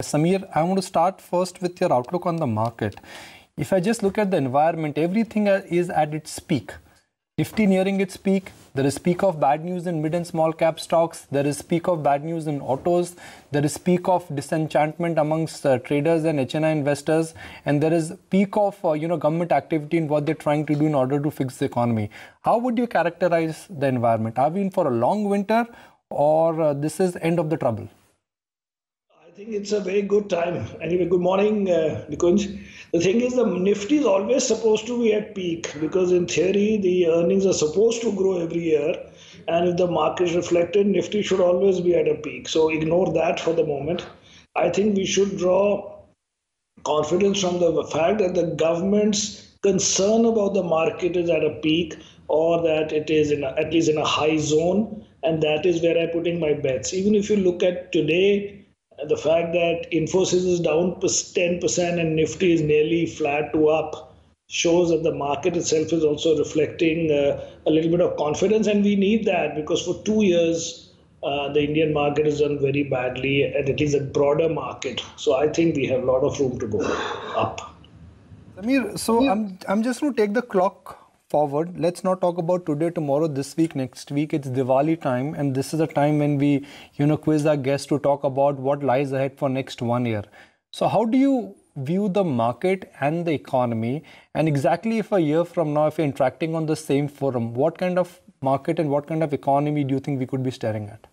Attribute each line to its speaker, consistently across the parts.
Speaker 1: Samir, I want to start first with your outlook on the market. If I just look at the environment, everything is at its peak. Nifty nearing its peak. There is peak of bad news in mid and small cap stocks. There is peak of bad news in autos. There is peak of disenchantment amongst traders and HNI investors. And there is peak of government activity in what they're trying to do in order to fix the economy. How would you characterize the environment? Are we in for a long winter, or this is end of the trouble?
Speaker 2: I think it's a very good time. Anyway, good morning, Nikunj. The thing is, the Nifty is always supposed to be at peak because in theory, the earnings are supposed to grow every year. And if the market is reflected, Nifty should always be at a peak. So ignore that for the moment. I think we should draw confidence from the fact that the government's concern about the market is at a peak, or that it is at least in a high zone. And that is where I'm putting my bets. Even if you look at today, the fact that Infosys is down 10% and Nifty is nearly flat to up shows that the market itself is also reflecting a little bit of confidence. And we need that because for 2 years, the Indian market has done very badly, and it is a broader market. So I think we have a lot of room to go up.
Speaker 1: Samir, so I'm just going to take the clock forward. Let's not talk about today, tomorrow, this week, next week. It's Diwali time, and this is a time when we, quiz our guests to talk about what lies ahead for next 1 year. So how do you view the market and the economy? And exactly if a year from now, if you're interacting on the same forum, what kind of market and what kind of economy do you think we could be staring at?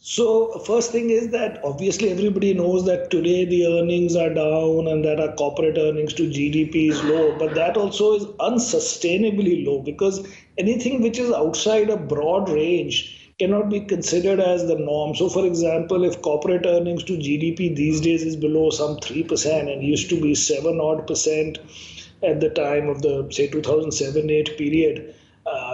Speaker 2: So first thing is that obviously everybody knows that today the earnings are down and that our corporate earnings to GDP is low, but that also is unsustainably low because anything which is outside a broad range cannot be considered as the norm. So for example, if corporate earnings to GDP these days is below some 3% and used to be 7% at the time of the say 2007-8 period,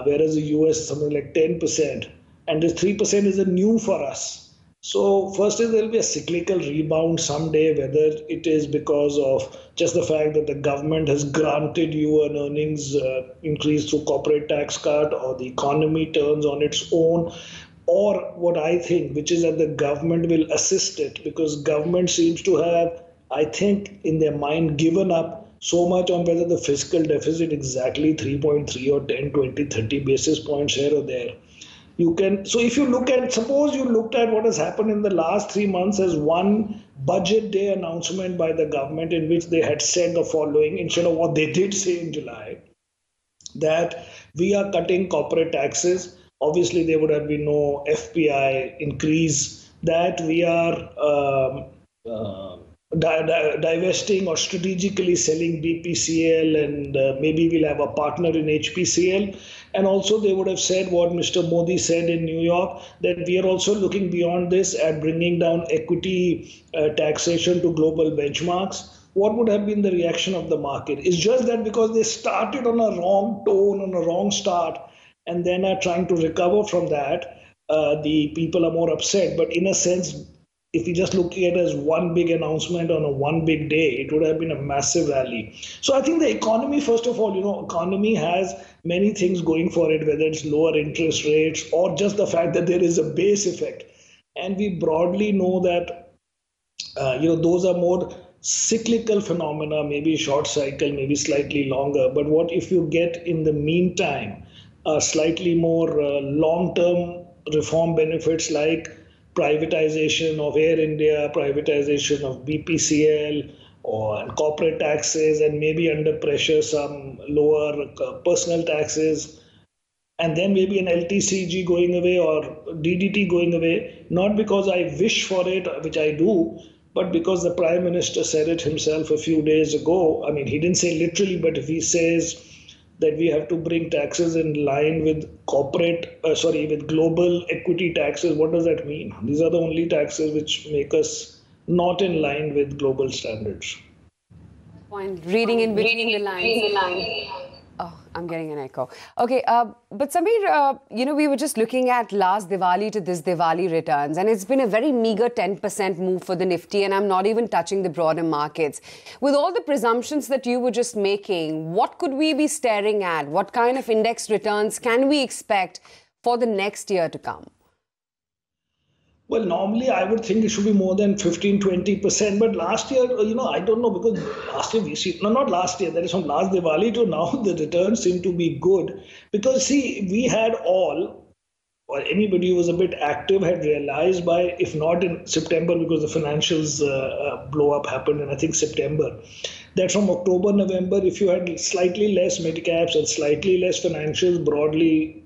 Speaker 2: whereas the US is something like 10%. And this 3% is a new for us. So first is there will be a cyclical rebound someday, whether it is because of just the fact that the government has granted you an earnings increase through corporate tax cut, or the economy turns on its own, or what I think, which is that the government will assist it, because government seems to have, I think, in their mind given up so much on whether the fiscal deficit exactly 3.3 or 10, 20, 30 basis points here or there. So if you look at, suppose you looked at what has happened in the last 3 months as one budget day announcement by the government in which they had said the following, instead of what they did say in July, that we are cutting corporate taxes. Obviously, there would have been no FPI increase, that we are divesting or strategically selling BPCL, and maybe we'll have a partner in HPCL. And also they would have said what Mr. Modi said in New York, that we are also looking beyond this at bringing down equity taxation to global benchmarks. What would have been the reaction of the market? It's just that because they started on a wrong tone, on a wrong start, and then are trying to recover from that, the people are more upset. But in a sense, if you just look at it as one big announcement on a one big day, it would have been a massive rally. So I think the economy, first of all, economy has many things going for it, whether it's lower interest rates or just the fact that there is a base effect. And we broadly know that, those are more cyclical phenomena, maybe short cycle, maybe slightly longer. But what if you get in the meantime, slightly more long-term reform benefits like privatization of Air India, privatization of BPCL, or corporate taxes, and maybe under pressure some lower personal taxes, and then maybe an LTCG going away or DDT going away, not because I wish for it, which I do, but because the Prime Minister said it himself a few days ago. I mean, he didn't say literally, but if he says that we have to bring taxes in line with with global equity taxes, what does that mean? These are the only taxes which make us not in line with global standards.
Speaker 3: Point. Reading in between the lines. Oh, I'm getting an echo. Okay, but Samir, we were just looking at last Diwali to this Diwali returns, and it's been a very meager 10% move for the Nifty, and I'm not even touching the broader markets. With all the presumptions that you were just making, what could we be staring at? What kind of index returns can we expect for the next year to come?
Speaker 2: Well, normally I would think it should be more than 15-20%. But last year, I don't know because last year we see, no, not last year, that is from last Diwali to now, the returns seem to be good. Because see, we had all, or anybody who was a bit active had realized by, if not in September, because the financials blow up happened in, I think, September, that from October, November, if you had slightly less mid caps and slightly less financials broadly,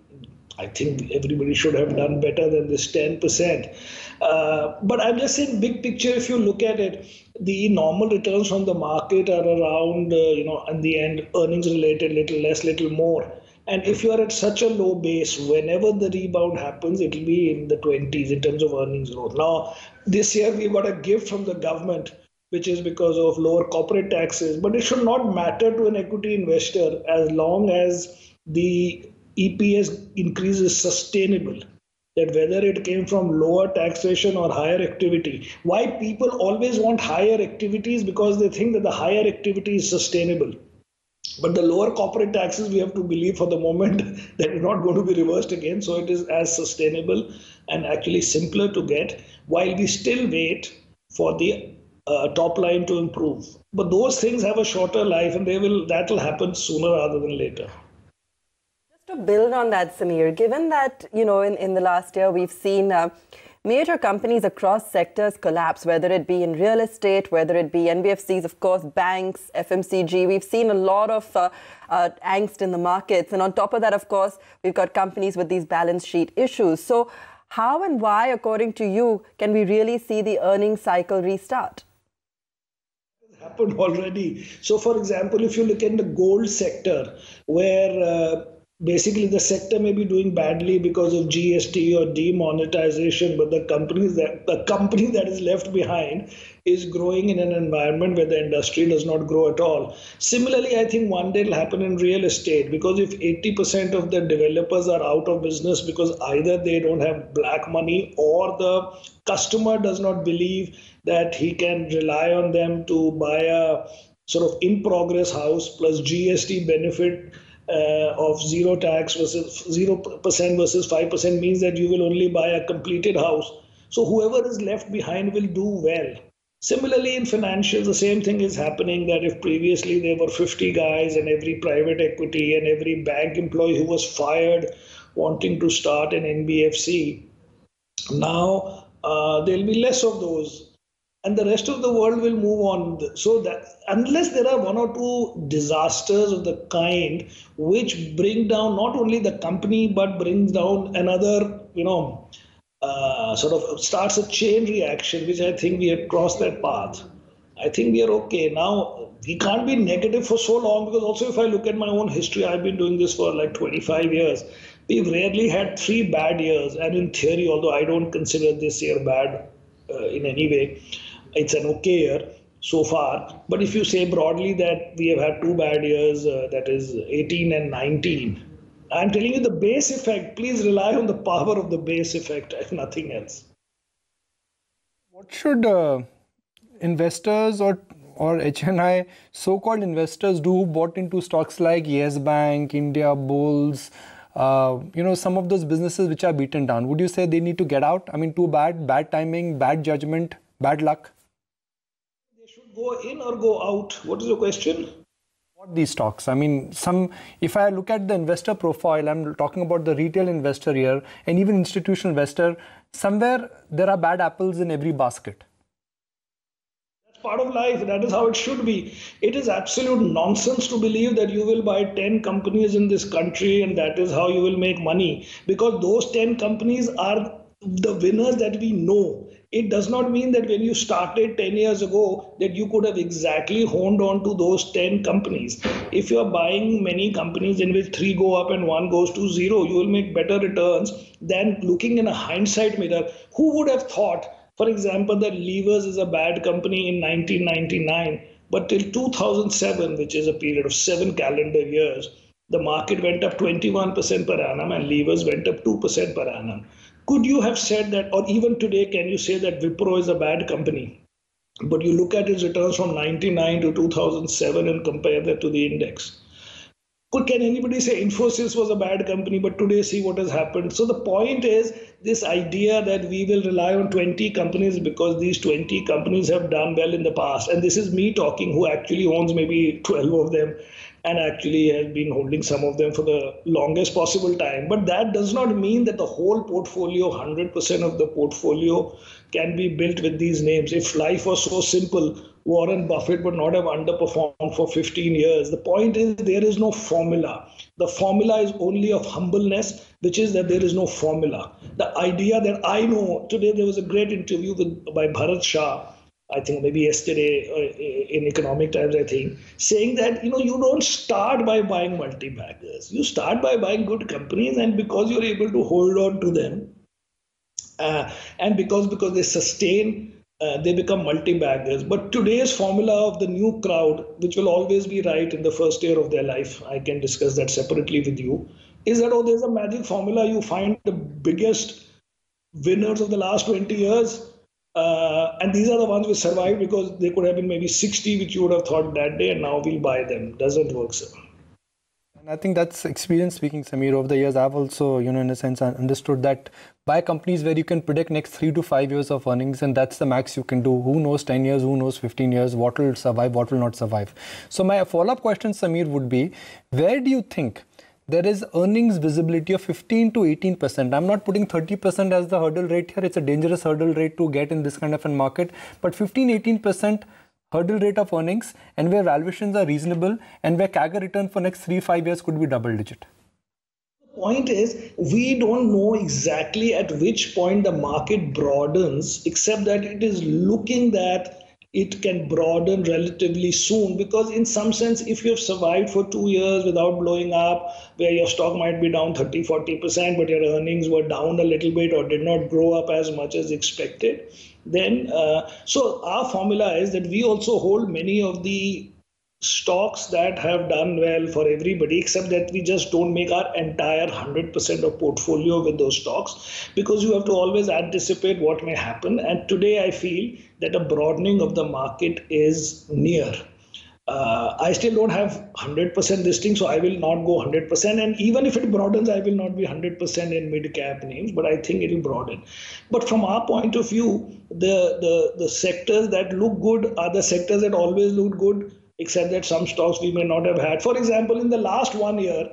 Speaker 2: I think everybody should have done better than this 10%. But I'm just saying, big picture, if you look at it, the normal returns from the market are around, in the end, earnings related, little less, little more. And if you are at such a low base, whenever the rebound happens, it will be in the 20s in terms of earnings growth. Now, this year we got a gift from the government, which is because of lower corporate taxes. But it should not matter to an equity investor as long as the EPS increase is sustainable, that whether it came from lower taxation or higher activity. Why people always want higher activities? Because they think that the higher activity is sustainable. But the lower corporate taxes, we have to believe for the moment that it's not going to be reversed again. So it is as sustainable and actually simpler to get, while we still wait for the top line to improve. But those things have a shorter life, and that will happen sooner rather than later.
Speaker 4: To build on that, Samir, given that, in the last year, we've seen major companies across sectors collapse, whether it be in real estate, whether it be NBFCs, of course, banks, FMCG. We've seen a lot of angst in the markets. And on top of that, of course, we've got companies with these balance sheet issues. So how and why, according to you, can we really see the earnings cycle restart?
Speaker 2: Happened already. So, for example, if you look at the gold sector, where basically the sector may be doing badly because of GST or demonetization, but the company that is left behind is growing in an environment where the industry does not grow at all. Similarly, I think one day it'll happen in real estate, because if 80% of the developers are out of business because either they don't have black money or the customer does not believe that he can rely on them to buy a sort of in-progress house plus GST benefit of zero tax versus 0% versus 5% means that you will only buy a completed house. So whoever is left behind will do well. Similarly, in financials, the same thing is happening, that if previously there were 50 guys and every private equity and every bank employee who was fired wanting to start an NBFC, now there'll be less of those. And the rest of the world will move on. So that unless there are one or two disasters of the kind which bring down not only the company but brings down another, sort of starts a chain reaction, which I think we have crossed that path. I think we are okay. Now, we can't be negative for so long, because also if I look at my own history, I've been doing this for like 25 years. We've rarely had 3 bad years. And in theory, although I don't consider this year bad in any way, it's an okay year so far. But if you say broadly that we have had 2 bad years, that is 18 and 19, I'm telling you the base effect, please rely on the power of the base effect, if nothing else.
Speaker 1: What should investors or HNI, so-called investors, do who bought into stocks like Yes Bank, India Bulls, some of those businesses which are beaten down? Would you say they need to get out? I mean, too bad timing, bad judgment, bad luck?
Speaker 2: Go in or go out? What is your question?
Speaker 1: What these stocks? I mean, if I look at the investor profile, I'm talking about the retail investor here and even institutional investor, somewhere there are bad apples in every basket.
Speaker 2: That's part of life. That is how it should be. It is absolute nonsense to believe that you will buy 10 companies in this country and that is how you will make money, because those 10 companies are the winners that we know. It does not mean that when you started 10 years ago that you could have exactly honed on to those 10 companies. If you are buying many companies in which 3 go up and 1 goes to 0, you will make better returns than looking in a hindsight mirror. Who would have thought, for example, that Levers is a bad company in 1999, but till 2007, which is a period of 7 calendar years, the market went up 21% per annum and Levers went up 2% per annum. Could you have said that, or even today, can you say that Wipro is a bad company? But you look at its returns from 99 to 2007 and compare that to the index. Can anybody say Infosys was a bad company, but today see what has happened? So the point is this idea that we will rely on 20 companies because these 20 companies have done well in the past. And this is me talking who actually owns maybe 12 of them and actually has been holding some of them for the longest possible time. But that does not mean that the whole portfolio, 100% of the portfolio can be built with these names. If life was so simple, Warren Buffett would not have underperformed for 15 years. The point is there is no formula. The formula is only of humbleness, which is that there is no formula. The idea that I know, today there was a great interview by Bharat Shah, I think maybe yesterday in Economic Times, I think, saying that, you don't start by buying multi-baggers. You start by buying good companies, and because you're able to hold on to them, and because they sustain, they become multi-baggers. But today's formula of the new crowd, which will always be right in the first year of their life, I can discuss that separately with you, is that, there's a magic formula. You find the biggest winners of the last 20 years, and these are the ones which survived because they could have been maybe 60, which you would have thought that day, and now we'll buy them. Doesn't work, sir.
Speaker 1: And I think that's experience speaking, Samir. Over the years, I've also, in a sense, understood that buy companies where you can predict next 3 to 5 years of earnings, and that's the max you can do. Who knows 10 years, who knows 15 years, what will survive, what will not survive. So my follow-up question, Samir, would be, where do you think there is earnings visibility of 15 to 18%? I'm not putting 30% as the hurdle rate here. It's a dangerous hurdle rate to get in this kind of a market, but 15-18% hurdle rate of earnings, and where valuations are reasonable, and where CAGR return for next 3-5 years could be double digit.
Speaker 2: The point is, we don't know exactly at which point the market broadens, except that it is looking that it can broaden relatively soon, because in some sense, if you've survived for 2 years without blowing up, where your stock might be down 30-40%, but your earnings were down a little bit or did not grow up as much as expected, then so our formula is that we also hold many of the stocks that have done well for everybody, except that we just don't make our entire 100% of portfolio with those stocks, because you have to always anticipate what may happen. And today I feel that a broadening of the market is near. I still don't have 100% listing, so I will not go 100%. And even if it broadens, I will not be 100% in mid-cap names, but I think it will broaden. But from our point of view, the sectors that look good are the sectors that always look good, except that some stocks we may not have had. For example, in the last 1 year,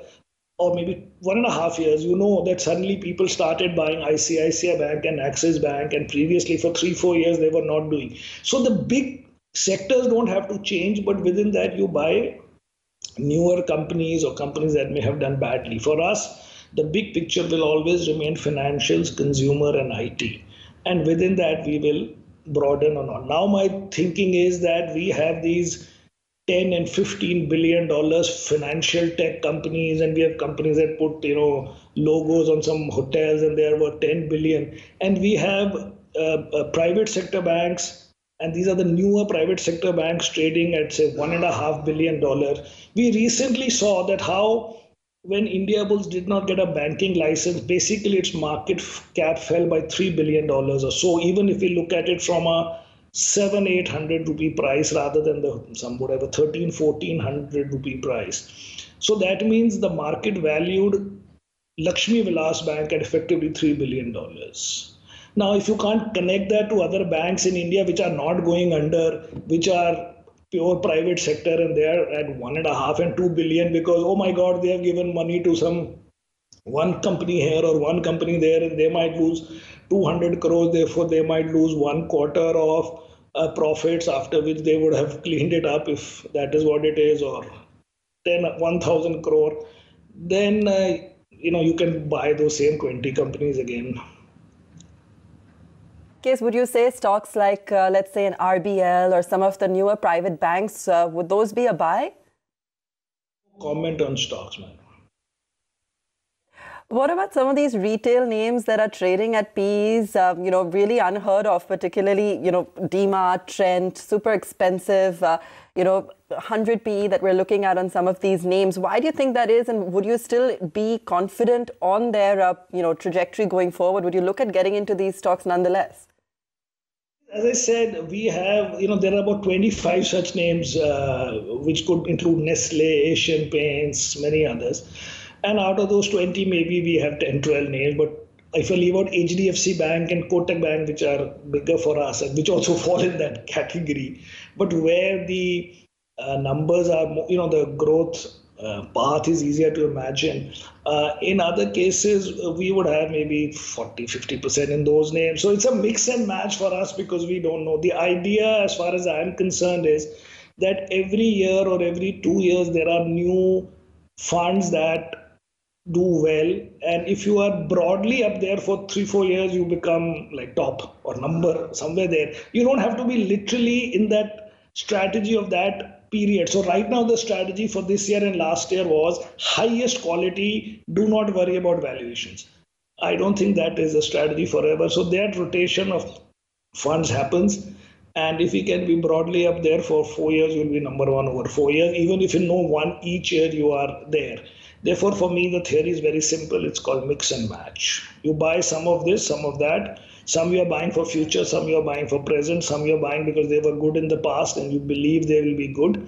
Speaker 2: or maybe 1.5 years, that suddenly people started buying ICICI Bank and Axis Bank, and previously for 3-4 years they were not doing. So the big sectors don't have to change, but within that you buy newer companies or companies that may have done badly. For us, the big picture will always remain financials, consumer, and IT. And within that, we will broaden or not. Now my thinking is that we have these $10 and $15 billion financial tech companies, and we have companies that put logos on some hotels and they are worth 10 billion. And we have private sector banks, and these are the newer private sector banks trading at say $1.5 billion. We recently saw that how when Indiabulls did not get a banking license, basically its market cap fell by $3 billion or so, even if we look at it from a 700-800 rupee price rather than some would have a 1300-1400 rupee price. So that means the market valued Lakshmi Vilas Bank at effectively $3 billion. Now, if you can't connect that to other banks in India which are not going under, which are pure private sector, and they are at 1.5 and 2 billion because, oh my God, they have given money to some one company here or one company there, and they might lose 200 crores, therefore they might lose 1/4 of profits, after which they would have cleaned it up if that is what it is, or 1,000 crore, then you can buy those same 20 companies again.
Speaker 4: Case, would you say stocks like, let's say, an RBL or some of the newer private banks, would those be a buy?
Speaker 2: Comment on stocks, man.
Speaker 4: What about some of these retail names that are trading at P's, really unheard of, particularly, DMart, Trent, super expensive, 100 PE that we're looking at on some of these names. Why do you think that is? And would you still be confident on their, trajectory going forward? Would you look at getting into these stocks nonetheless?
Speaker 2: As I said, we have, there are about 25 such names, which could include Nestle, Asian Paints, many others. And out of those 20, maybe we have 10, 12 names. But if I leave out HDFC Bank and Kotak Bank, which are bigger for us, and which also fall in that category, but where the numbers are, the growth path is easier to imagine. In other cases, we would have maybe 40, 50% in those names. So it's a mix and match for us because we don't know. The idea, as far as I'm concerned, is that every year or every 2 years, there are new funds that do well. And if you are broadly up there for 3-4 years, you become like top or number somewhere there. You don't have to be literally in that strategy of that period. So right now the strategy for this year and last year was highest quality, do not worry about valuations. I don't think that is a strategy forever. So that rotation of funds happens. And if you can be broadly up there for 4 years, you'll be number one over 4 years. Even if you know one each year, you are there. Therefore, for me, the theory is very simple. It's called mix and match. You buy some of this, some of that. Some you are buying for future, some you are buying for present, some you are buying because they were good in the past and you believe they will be good.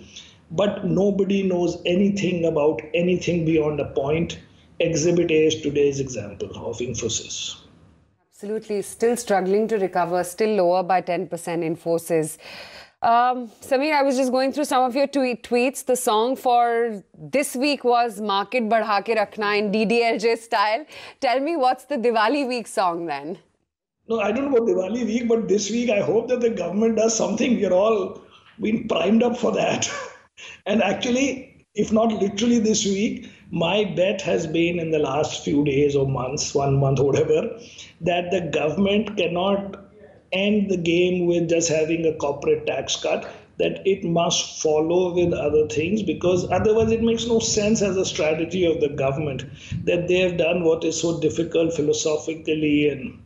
Speaker 2: But nobody knows anything about anything beyond a point. Exhibit A is today's example of Infosys.
Speaker 3: Absolutely. Still struggling to recover, still lower by 10% Infosys. Samir, I was just going through some of your tweets. The song for this week was Market Badha Ke Rakhna in DDLJ style. Tell me, what's the Diwali week song then?
Speaker 2: No, I don't know about Diwali week, but this week I hope that the government does something. We're all been primed up for that. And actually, if not literally this week, my bet has been in the last few days or months, 1 month, whatever, that the government cannot end the game with just having a corporate tax cut, that it must follow with other things, because otherwise it makes no sense as a strategy of the government that they have done what is so difficult philosophically and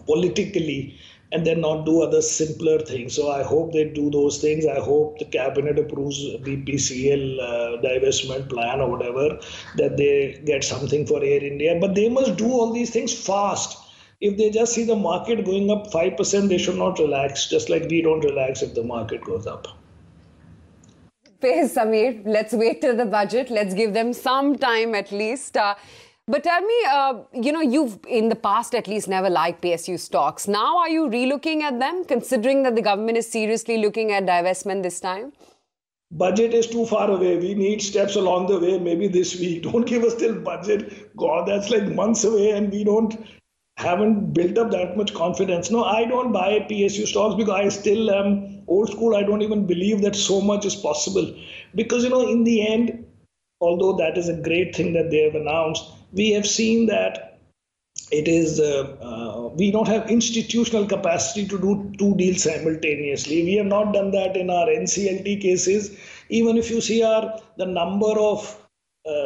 Speaker 2: politically, and then not do other simpler things. So I hope they do those things. I hope the cabinet approves BPCL divestment plan or whatever, that they get something for Air India. But they must do all these things fast. If they just see the market going up 5%, they should not relax, just like we don't relax if the market goes up.
Speaker 3: Samir, let's wait till the budget. Let's give them some time at least. But tell me, you've in the past at least never liked PSU stocks. Now are you relooking at them, considering that the government is seriously looking at divestment this time?
Speaker 2: Budget is too far away. We need steps along the way, maybe this week. Don't give us till budget. God, that's like months away and we haven't built up that much confidence. No, I don't buy PSU stocks because I still am old school. I don't even believe that so much is possible. Because, in the end, although that is a great thing that they have announced, we have seen that it is we don't have institutional capacity to do two deals simultaneously. We have not done that in our NCLT cases. Even if you see the number of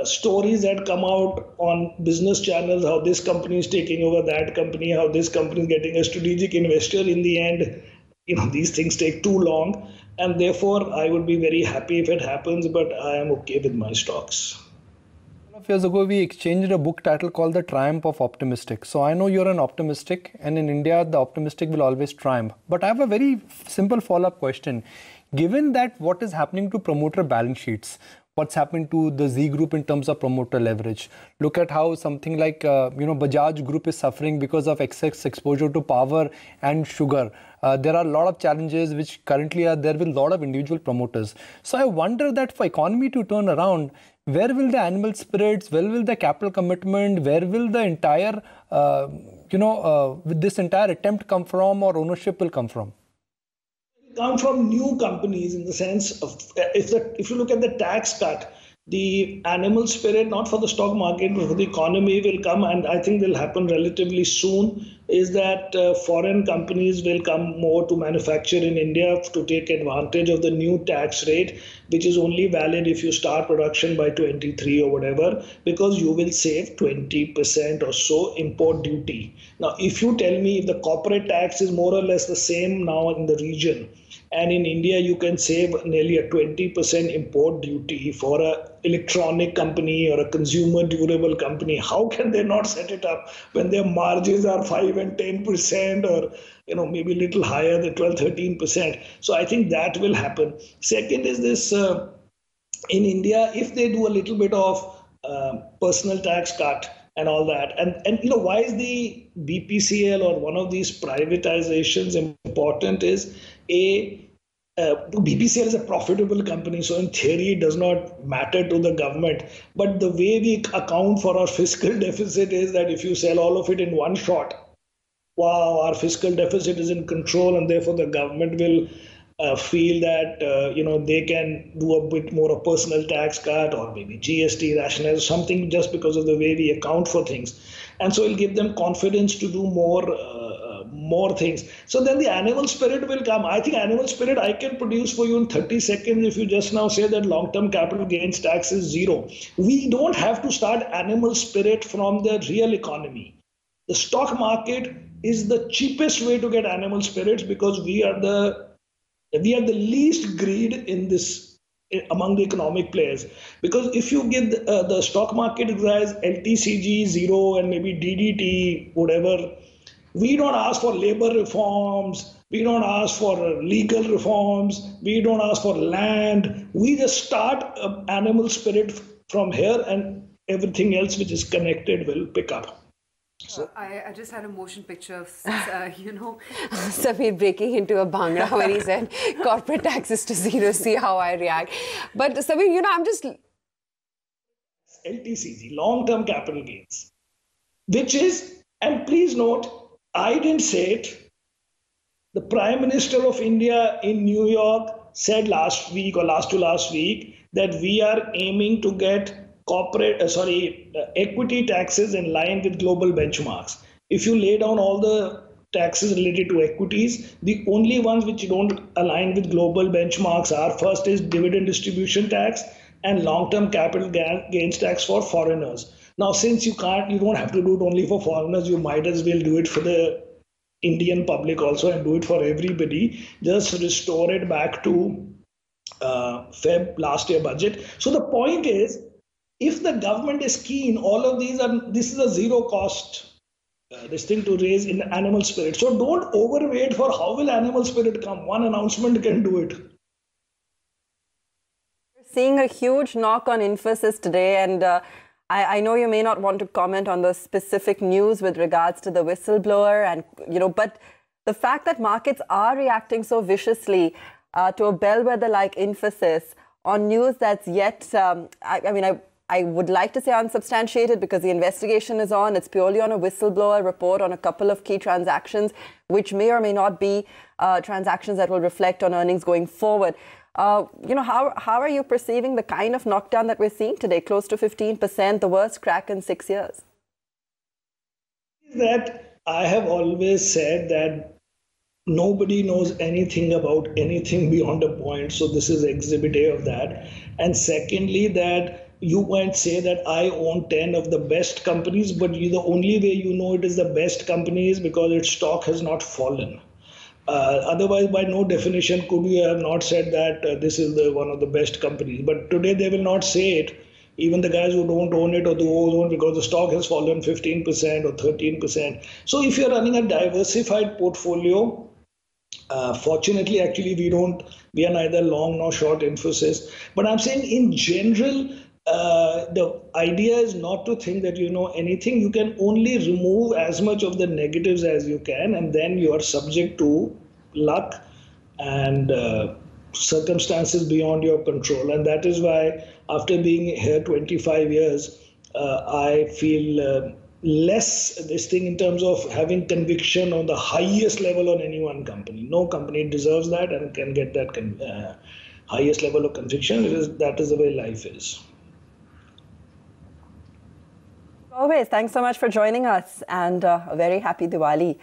Speaker 2: stories that come out on business channels, how this company is taking over that company, how this company is getting a strategic investor, in the end, these things take too long. And therefore, I would be very happy if it happens, but I am okay with my stocks.
Speaker 1: A couple of years ago, we exchanged a book title called The Triumph of Optimistic. So I know you're an optimistic, and in India, the optimistic will always triumph. But I have a very simple follow-up question. Given that what is happening to promoter balance sheets, what's happened to the Z Group in terms of promoter leverage? Look at how something like, Bajaj Group is suffering because of excess exposure to power and sugar. There are a lot of challenges which currently are there with a lot of individual promoters. So I wonder that for economy to turn around, where will the animal spirits, where will the capital commitment, where will the entire, this entire attempt come from, or ownership will come from?
Speaker 2: Come from new companies, in the sense of if you look at the tax cut, the animal spirit, not for the stock market, but for the economy, will come, and I think will happen relatively soon, is that foreign companies will come more to manufacture in India to take advantage of the new tax rate, which is only valid if you start production by 23 or whatever, because you will save 20% or so import duty. Now, if you tell me if the corporate tax is more or less the same now in the region, and in India, you can save nearly a 20% import duty for an electronic company or a consumer durable company. How can they not set it up when their margins are 5 and 10%, or maybe a little higher than 12-13%. So I think that will happen. Second is this, in India, if they do a little bit of personal tax cut and all that, and why is the BPCL or one of these privatizations important is BPCL is a profitable company, so in theory it does not matter to the government. But the way we account for our fiscal deficit is that if you sell all of it in one shot, wow, our fiscal deficit is in control, and therefore the government will feel that they can do a bit more of personal tax cut or maybe GST rationale, something, just because of the way we account for things, and so it'll give them confidence to do more things. So then the animal spirit will come. I think animal spirit I can produce for you in 30 seconds if you just now say that long-term capital gains tax is 0. We don't have to start animal spirit from the real economy. The stock market is the cheapest way to get animal spirits, because we are the least greed in this among the economic players. Because if you get the stock market as LTCG 0 and maybe DDT, whatever, we don't ask for labor reforms, we don't ask for legal reforms, we don't ask for land. We just start animal spirit from here, and everything else which is connected will pick up.
Speaker 3: So I just had a motion picture of, Samir breaking into a bhangra when he said corporate taxes to 0, see how I react. But Samir, I'm just...
Speaker 2: LTCG, long-term capital gains, which is, and please note, I didn't say it. The Prime Minister of India in New York said last week or last to last week that we are aiming to get equity taxes in line with global benchmarks. If you lay down all the taxes related to equities, the only ones which don't align with global benchmarks are, first is dividend distribution tax and long-term capital gains tax for foreigners. Now, since you don't have to do it only for foreigners, you might as well do it for the Indian public also and do it for everybody. Just restore it back to Feb last year budget. So the point is, if the government is keen, all of this is a zero cost this thing to raise in animal spirit. So don't overwait for how will animal spirit come. One announcement can do it.
Speaker 4: We're seeing a huge knock on Infosys today, and I know you may not want to comment on the specific news with regards to the whistleblower, and but the fact that markets are reacting so viciously to a bellwether like Infosys on news that's yet, I would like to say unsubstantiated, because the investigation is on. It's purely on a whistleblower report on a couple of key transactions, which may or may not be transactions that will reflect on earnings going forward. How are you perceiving the kind of knockdown that we're seeing today, close to 15%, the worst crack in 6 years?
Speaker 2: That I have always said that nobody knows anything about anything beyond a point. So this is exhibit A of that. And secondly, that you might say that I own 10 of the best companies, but the only way you know it is the best company is because its stock has not fallen. Otherwise, by no definition could you have not said that this is one of the best companies. But today they will not say it, even the guys who don't own it or the who own, because the stock has fallen 15% or 13%. So if you're running a diversified portfolio, fortunately, actually, we are neither long nor short Infosys. But I'm saying in general, the idea is not to think that you know anything. You can only remove as much of the negatives as you can, and then you are subject to luck and circumstances beyond your control. And that is why, after being here 25 years, I feel less this thing in terms of having conviction on the highest level on any one company. No company deserves that and can get that highest level of conviction. That is the way life is.
Speaker 4: Always. Thanks so much for joining us, and a very happy Diwali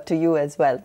Speaker 4: to you as well.